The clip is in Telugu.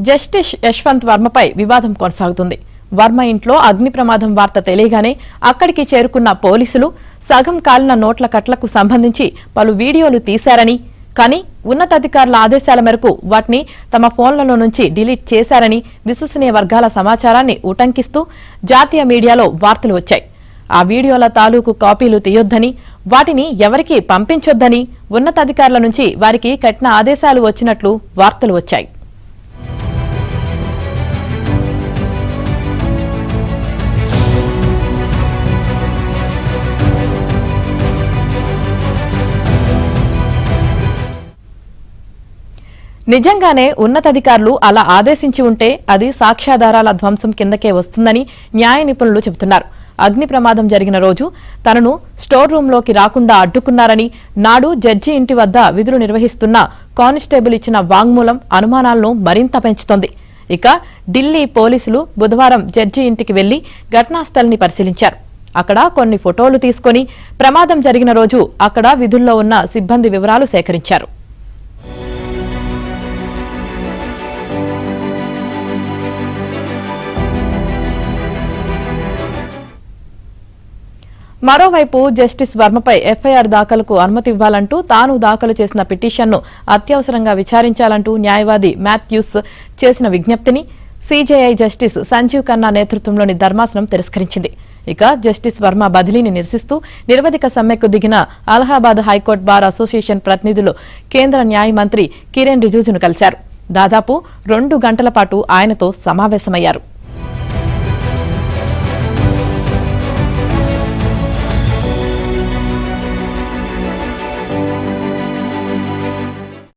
జస్టిస్ యశ్వంత్ వర్మపై వివాదం కొనసాగుతుంది. వర్మ ఇంట్లో అగ్ని ప్రమాదం వార్త తెలియగానే అక్కడికి చేరుకున్న పోలీసులు సగం కాలిన నోట్ల కట్లకు సంబంధించి పలు వీడియోలు తీశారని, కానీ ఉన్నతాధికారుల ఆదేశాల మేరకు వాటిని తమ ఫోన్లలో నుంచి డిలీట్ చేశారని విశ్వసనీయ వర్గాల సమాచారాన్ని ఉటంకిస్తూ జాతీయ మీడియాలో వార్తలు వచ్చాయి. ఆ వీడియోల తాలూకు కాపీలు తీయొద్దని, వాటిని ఎవరికీ పంపించొద్దని ఉన్నతాధికారుల నుంచి వారికి కఠిన ఆదేశాలు వచ్చినట్లు వార్తలు వచ్చాయి. నిజంగానే ఉన్నతాధికారులు అలా ఆదేశించి ఉంటే అది సాక్ష్యాధారాల ధ్వంసం కిందకే వస్తుందని న్యాయ నిపుణులు చెబుతున్నారు. అగ్ని ప్రమాదం జరిగిన రోజు తనను స్టోర్ రూంలోకి రాకుండా అడ్డుకున్నారని, నాడు జడ్జి ఇంటి వద్ద విధులు నిర్వహిస్తున్న కానిస్టేబుల్ ఇచ్చిన వాంగ్మూలం అనుమానాలను మరింత పెంచుతోంది. ఇక ఢిల్లీ పోలీసులు బుధవారం జడ్జి ఇంటికి వెళ్లి ఘటనాస్థలిని పరిశీలించారు. అక్కడ కొన్ని ఫోటోలు తీసుకుని ప్రమాదం జరిగిన రోజు అక్కడ విధుల్లో ఉన్న సిబ్బంది వివరాలు సేకరించారు. మరోవైపు జస్టిస్ వర్మపై ఎఫ్ఐఆర్ దాఖలుకు అనుమతి ఇవ్వాలంటూ తాను దాఖలు చేసిన పిటిషన్ను అత్యవసరంగా విచారించాలంటూ న్యాయవాది మాథ్యూస్ చేసిన విజ్ఞప్తిని సీజేఐ జస్టిస్ సంజీవ్ ఖన్నా నేతృత్వంలోని ధర్మాసనం తిరస్కరించింది. ఇక జస్టిస్ వర్మ బదిలీని నిరసిస్తూ నిరవధిక సమ్మెకు దిగిన అలహాబాద్ హైకోర్టు బార్ అసోసియేషన్ ప్రతినిధులు కేంద్ర న్యాయ మంత్రి కిరెన్ రిజిజును కలిశారు. దాదాపు 2 గంటల పాటు ఆయనతో సమావేశమయ్యారు.